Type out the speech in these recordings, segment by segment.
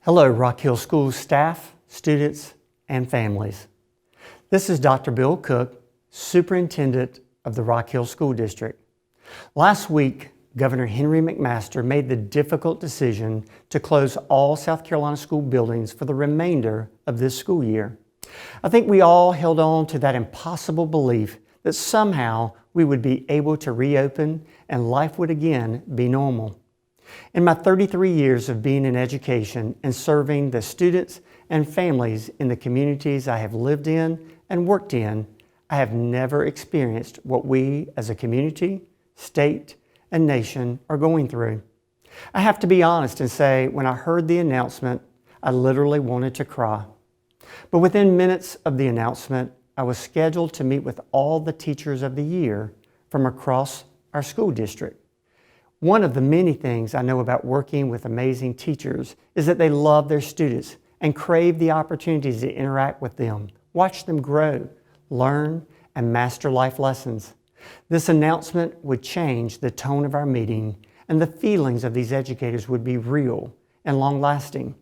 Hello, Rock Hill School staff, students, and families. This is Dr. Bill Cook, Superintendent of the Rock Hill School District. Last week, Governor Henry McMaster made the difficult decision to close all South Carolina school buildings for the remainder of this school year. I think we all held on to that impossible belief that somehow we would be able to reopen and life would again be normal. In my 33 years of being in education and serving the students and families in the communities I have lived in and worked in, I have never experienced what we as a community, state, and nation are going through. I have to be honest and say, when I heard the announcement, I literally wanted to cry. But within minutes of the announcement, I was scheduled to meet with all the teachers of the year from across our school district. One of the many things I know about working with amazing teachers is that they love their students and crave the opportunities to interact with them, watch them grow, learn, and master life lessons. This announcement would change the tone of our meeting, and the feelings of these educators would be real and long-lasting.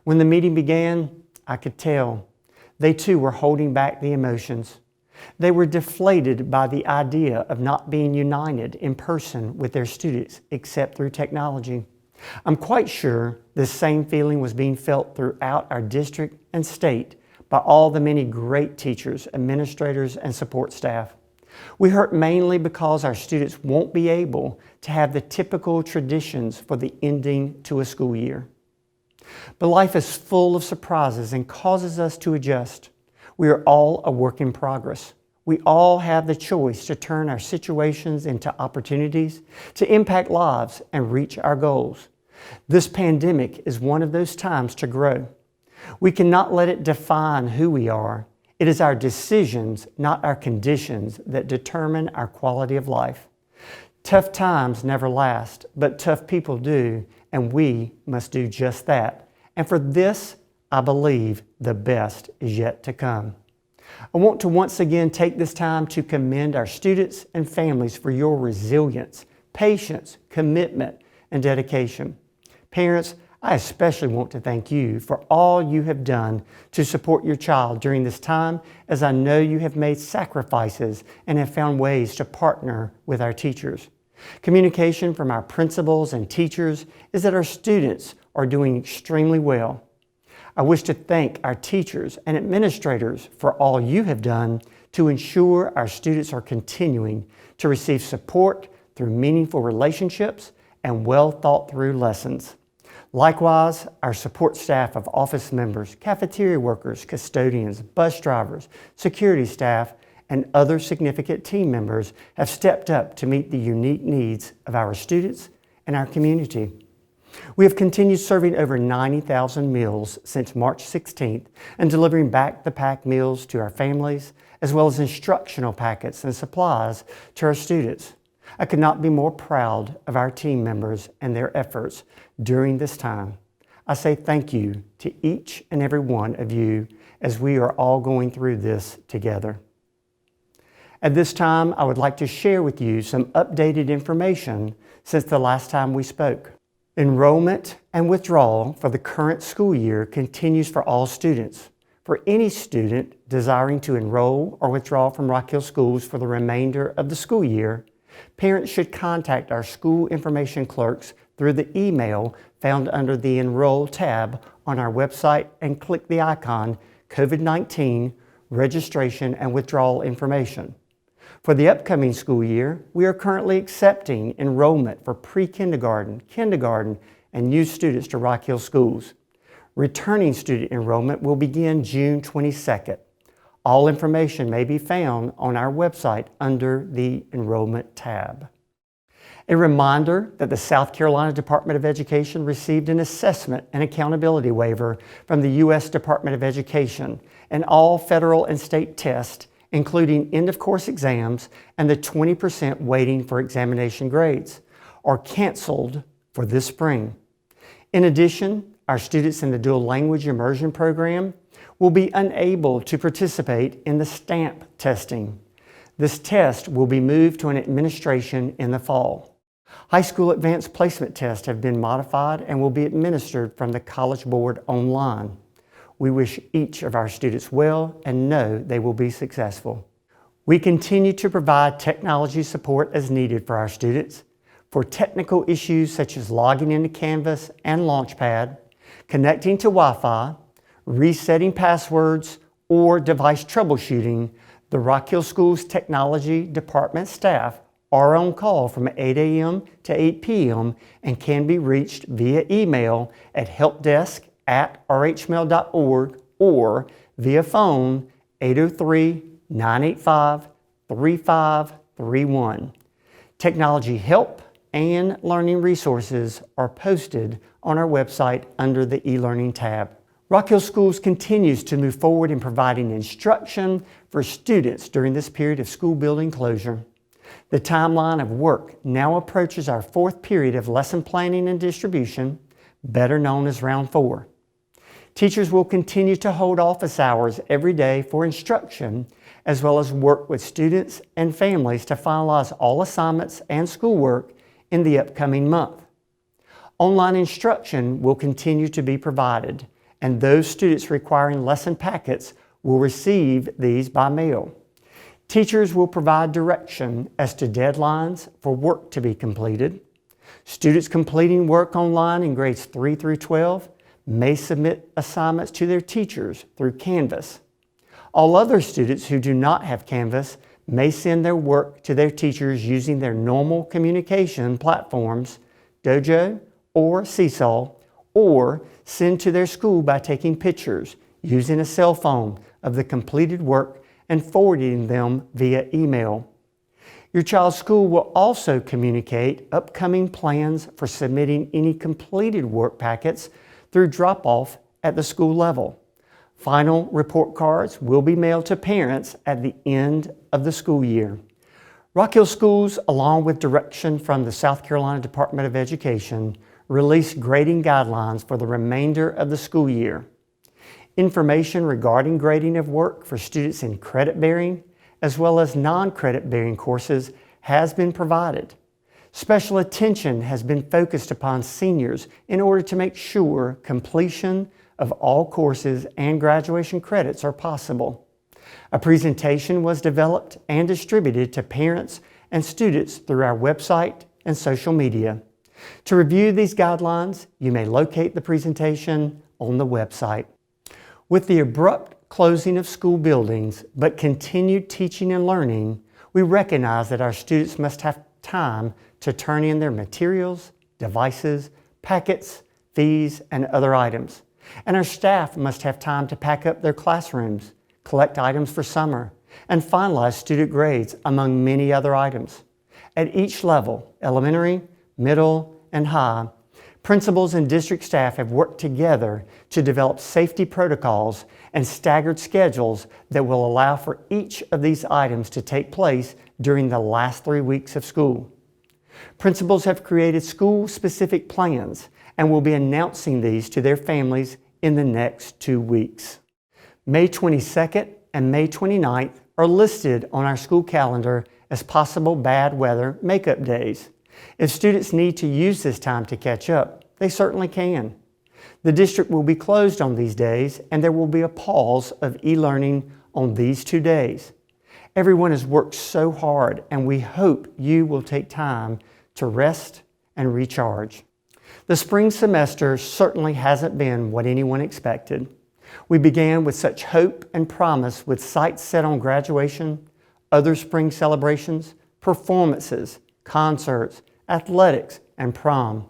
When the meeting began, I could tell they too were holding back the emotions. They were deflated by the idea of not being united in person with their students except through technology. I'm quite sure this same feeling was being felt throughout our district and state by all the many great teachers, administrators, and support staff. We hurt mainly because our students won't be able to have the typical traditions for the ending to a school year. But life is full of surprises and causes us to adjust. We are all a work in progress. We all have the choice to turn our situations into opportunities, to impact lives and reach our goals. This pandemic is one of those times to grow. We cannot let it define who we are. It is our decisions, not our conditions, that determine our quality of life. Tough times never last, but tough people do, and we must do just that. And for this, I believe the best is yet to come. I want to once again take this time to commend our students and families for your resilience, patience, commitment, and dedication. Parents, I especially want to thank you for all you have done to support your child during this time, as I know you have made sacrifices and have found ways to partner with our teachers. Communication from our principals and teachers is that our students are doing extremely well. I wish to thank our teachers and administrators for all you have done to ensure our students are continuing to receive support through meaningful relationships and well thought through lessons. Likewise, our support staff of office members, cafeteria workers, custodians, bus drivers, security staff, and other significant team members have stepped up to meet the unique needs of our students and our community. We have continued serving over 90,000 meals since March 16th and delivering back-to-pack meals to our families, as well as instructional packets and supplies to our students. I could not be more proud of our team members and their efforts during this time. I say thank you to each and every one of you as we are all going through this together. At this time, I would like to share with you some updated information since the last time we spoke. Enrollment and withdrawal for the current school year continues for all students. For any student desiring to enroll or withdraw from Rock Hill Schools for the remainder of the school year, parents should contact our school information clerks through the email found under the Enroll tab on our website and click the icon COVID-19 Registration and Withdrawal Information. For the upcoming school year, we are currently accepting enrollment for pre-kindergarten, kindergarten, and new students to Rock Hill Schools. Returning student enrollment will begin June 22nd. All information may be found on our website under the Enrollment tab. A reminder that the South Carolina Department of Education received an assessment and accountability waiver from the U.S. Department of Education, and all federal and state tests, including end-of-course exams and the 20% waiting for examination grades, are canceled for this spring. In addition, our students in the dual language immersion program will be unable to participate in the STAMP testing. This test will be moved to an administration in the fall. High school advanced placement tests have been modified and will be administered from the College Board online. We wish each of our students well and know they will be successful. We continue to provide technology support as needed for our students for technical issues such as logging into Canvas and Launchpad, connecting to Wi-Fi, resetting passwords, or device troubleshooting. The Rock Hill Schools Technology Department staff are on call from 8 a.m. to 8 p.m. and can be reached via email at helpdesk@rhmail.org or via phone 803-985-3531. Technology help and learning resources are posted on our website under the e-learning tab. Rock Hill Schools continues to move forward in providing instruction for students during this period of school building closure. The timeline of work now approaches our fourth period of lesson planning and distribution, better known as round 4. Teachers will continue to hold office hours every day for instruction, as well as work with students and families to finalize all assignments and schoolwork in the upcoming month. Online instruction will continue to be provided, and those students requiring lesson packets will receive these by mail. Teachers will provide direction as to deadlines for work to be completed. Students completing work online in grades 3 through 12 may submit assignments to their teachers through Canvas. All other students who do not have Canvas may send their work to their teachers using their normal communication platforms, Dojo or Seesaw, or send to their school by taking pictures using a cell phone of the completed work and forwarding them via email. Your child's school will also communicate upcoming plans for submitting any completed work packets through drop-off at the school level. Final report cards will be mailed to parents at the end of the school year. Rock Hill Schools, along with direction from the South Carolina Department of Education, released grading guidelines for the remainder of the school year. Information regarding grading of work for students in credit-bearing as well as non-credit-bearing courses has been provided. Special attention has been focused upon seniors in order to make sure completion of all courses and graduation credits are possible. A presentation was developed and distributed to parents and students through our website and social media. To review these guidelines, you may locate the presentation on the website. With the abrupt closing of school buildings, but continued teaching and learning, we recognize that our students must have time to turn in their materials, devices, packets, fees, and other items. And our staff must have time to pack up their classrooms, collect items for summer, and finalize student grades, among many other items. At each level, elementary, middle, and high, principals and district staff have worked together to develop safety protocols and staggered schedules that will allow for each of these items to take place during the last 3 weeks of school. Principals have created school-specific plans and will be announcing these to their families in the next 2 weeks. May 22nd and May 29th are listed on our school calendar as possible bad weather makeup days. If students need to use this time to catch up, they certainly can. The district will be closed on these days, and there will be a pause of e-learning on these 2 days. Everyone has worked so hard, and we hope you will take time to rest and recharge. The spring semester certainly hasn't been what anyone expected. We began with such hope and promise, with sights set on graduation, other spring celebrations, performances, concerts, athletics, and prom.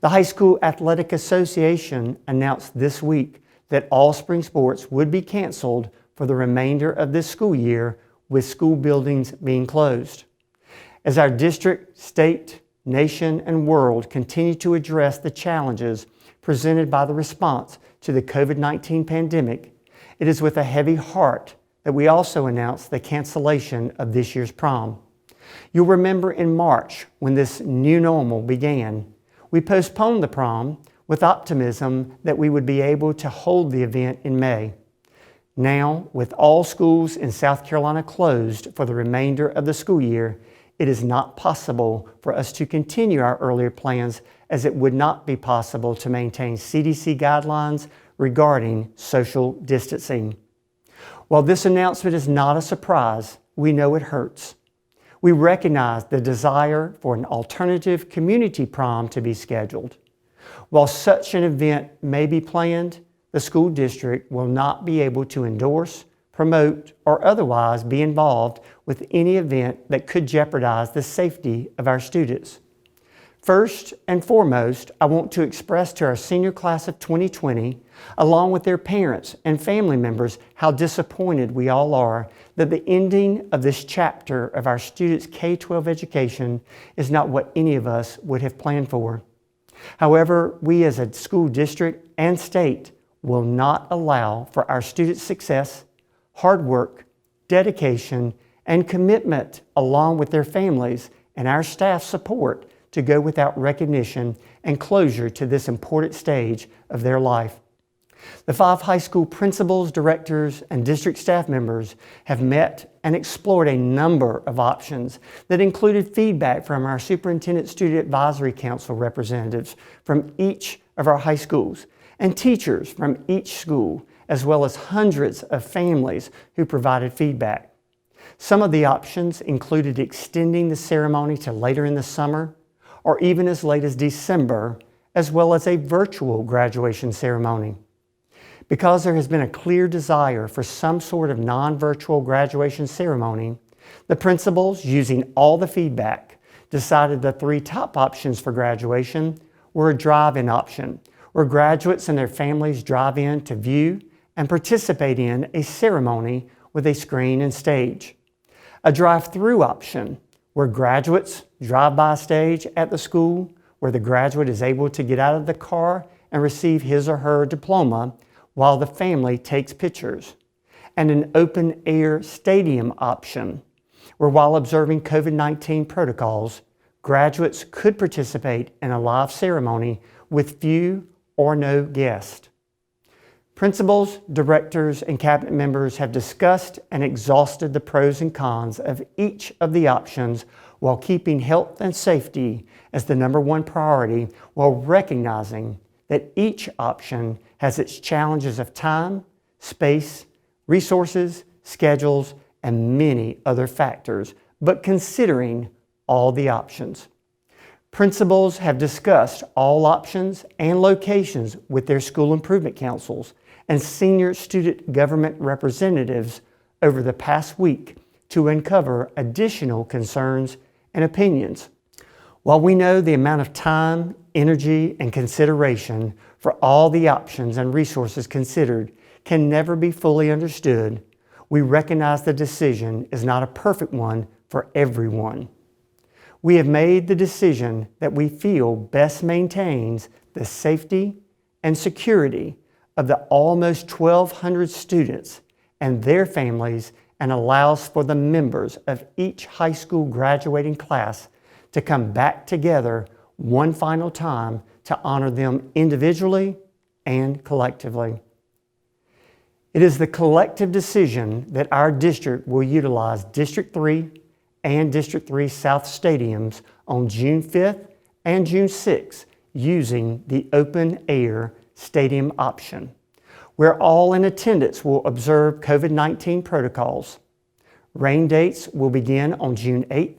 The High School Athletic Association announced this week that all spring sports would be canceled for the remainder of this school year, with school buildings being closed. As our district, state, nation, and world continue to address the challenges presented by the response to the COVID-19 pandemic, it is with a heavy heart that we also announce the cancellation of this year's prom. You'll remember in March, when this new normal began, we postponed the prom with optimism that we would be able to hold the event in May. Now, with all schools in South Carolina closed for the remainder of the school year, it is not possible for us to continue our earlier plans, as it would not be possible to maintain CDC guidelines regarding social distancing. While this announcement is not a surprise, we know it hurts. We recognize the desire for an alternative community prom to be scheduled. While such an event may be planned, the school district will not be able to endorse, promote, or otherwise be involved with any event that could jeopardize the safety of our students. First and foremost, I want to express to our senior class of 2020, along with their parents and family members, how disappointed we all are that the ending of this chapter of our students' K-12 education is not what any of us would have planned for. However, we as a school district and state will not allow for our students' success, hard work, dedication, and commitment, along with their families and our staff's support, to go without recognition and closure to this important stage of their life. The 5 high school principals, directors, and district staff members have met and explored a number of options that included feedback from our Superintendent Student Advisory Council representatives from each of our high schools and teachers from each school, as well as hundreds of families who provided feedback. Some of the options included extending the ceremony to later in the summer, or even as late as December, as well as a virtual graduation ceremony. Because there has been a clear desire for some sort of non-virtual graduation ceremony, the principals, using all the feedback, decided the 3 top options for graduation were a drive-in option, where graduates and their families drive in to view and participate in a ceremony with a screen and stage; a drive-through option, where graduates drive by a stage at the school where the graduate is able to get out of the car and receive his or her diploma while the family takes pictures; and an open-air stadium option, where while observing COVID-19 protocols, graduates could participate in a live ceremony with few or no guests. Principals, directors, and cabinet members have discussed and exhausted the pros and cons of each of the options while keeping health and safety as the #1 priority, while recognizing that each option has its challenges of time, space, resources, schedules, and many other factors, but considering all the options. Principals have discussed all options and locations with their school improvement councils and senior student government representatives over the past week to uncover additional concerns and opinions. While we know the amount of time, energy, and consideration for all the options and resources considered can never be fully understood, we recognize the decision is not a perfect one for everyone. We have made the decision that we feel best maintains the safety and security of the almost 1,200 students and their families, and allows for the members of each high school graduating class to come back together one final time to honor them individually and collectively. It is the collective decision that our district will utilize District 3 and District 3 South stadiums on June 5th and June 6th using the open-air stadium option, where all in attendance will observe COVID-19 protocols. Rain dates will begin on June 8th.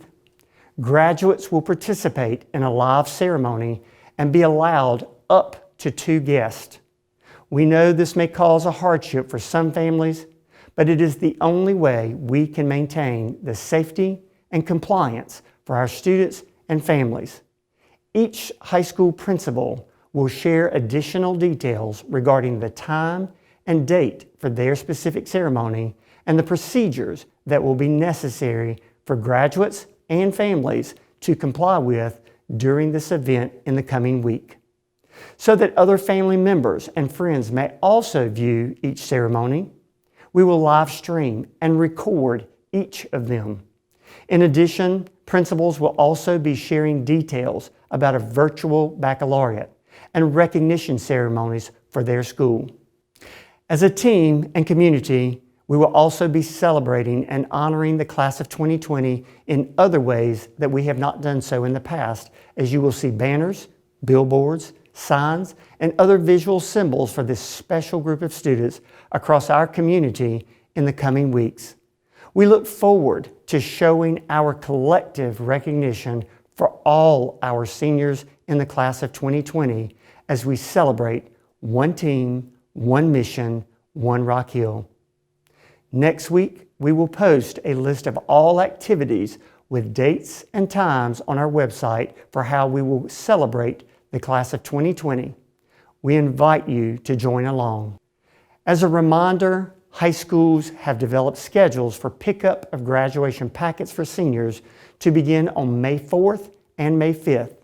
Graduates will participate in a live ceremony and be allowed up to 2 guests. We know this may cause a hardship for some families, but it is the only way we can maintain the safety and compliance for our students and families. Each high school principal will share additional details regarding the time and date for their specific ceremony and the procedures that will be necessary for graduates and families to comply with during this event in the coming week, so that other family members and friends may also view each ceremony. We will live stream and record each of them. In addition, principals will also be sharing details about a virtual baccalaureate and recognition ceremonies for their school. As a team and community, We will also be celebrating and honoring the class of 2020 in other ways that we have not done so in the past, as you will see banners, billboards, signs, and other visual symbols for this special group of students across our community in the coming weeks. We look forward to showing our collective recognition for all our seniors in the class of 2020 as we celebrate one team, one mission, one Rock Hill. Next week, we will post a list of all activities with dates and times on our website for how we will celebrate the class of 2020. We invite you to join along. As a reminder, high schools have developed schedules for pickup of graduation packets for seniors to begin on May 4th and May 5th.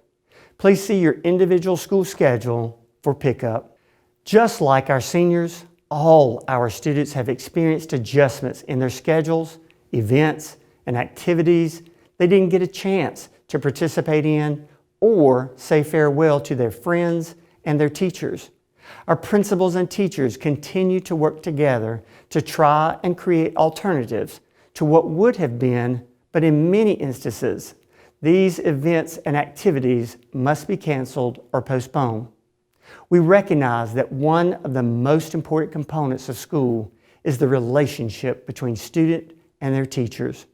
Please see your individual school schedule for pickup. Just like our seniors, all our students have experienced adjustments in their schedules, events, and activities they didn't get a chance to participate in or say farewell to their friends and their teachers. Our principals and teachers continue to work together to try and create alternatives to what would have been, but in many instances, these events and activities must be canceled or postponed. We recognize that one of the most important components of school is the relationship between student and their teachers.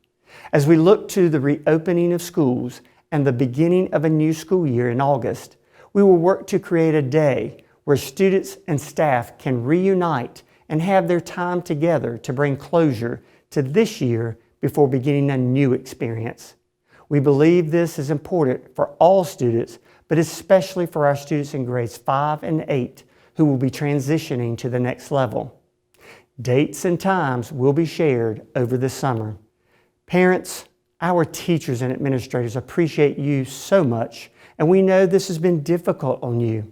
As we look to the reopening of schools and the beginning of a new school year in August, we will work to create a day where students and staff can reunite and have their time together to bring closure to this year before beginning a new experience. We believe this is important for all students, but especially for our students in grades 5 and 8 who will be transitioning to the next level. Dates and times will be shared over the summer. Parents, our teachers and administrators appreciate you so much, and we know this has been difficult on you.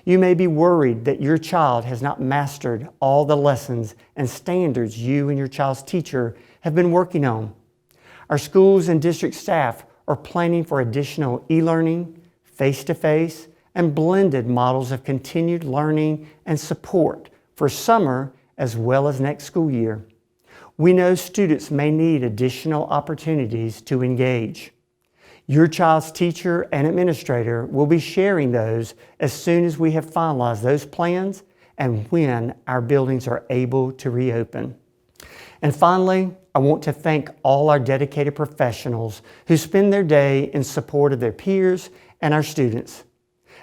You may be worried that your child has not mastered all the lessons and standards you and your child's teacher have been working on. Our schools and district staff are planning for additional e-learning, face-to-face, and blended models of continued learning and support for summer as well as next school year. We know students may need additional opportunities to engage. Your child's teacher and administrator will be sharing those as soon as we have finalized those plans and when our buildings are able to reopen. And finally, I want to thank all our dedicated professionals who spend their day in support of their peers and our students.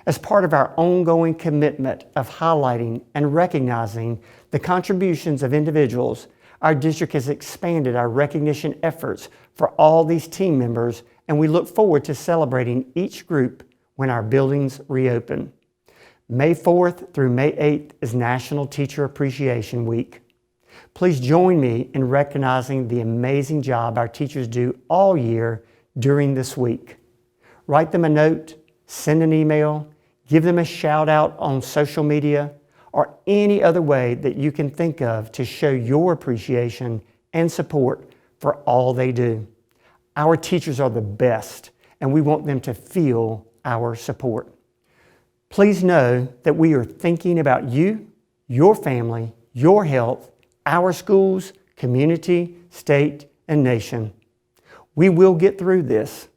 As part of our ongoing commitment of highlighting and recognizing the contributions of individuals, our district has expanded our recognition efforts for all these team members, and we look forward to celebrating each group when our buildings reopen. May 4th through May 8th is National Teacher Appreciation Week. Please join me in recognizing the amazing job our teachers do all year during this week. Write them a note, send an email, give them a shout out on social media, or any other way that you can think of to show your appreciation and support for all they do. Our teachers are the best, and we want them to feel our support. Please know that we are thinking about you, your family, your health, our schools, community, state, and nation. We will get through this.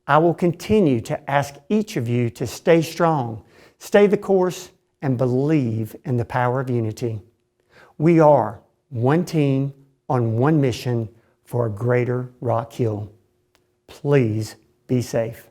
I will continue to ask each of you to stay strong, stay the course, and believe in the power of unity. We are one team on one mission for a greater Rock Hill. Please be safe.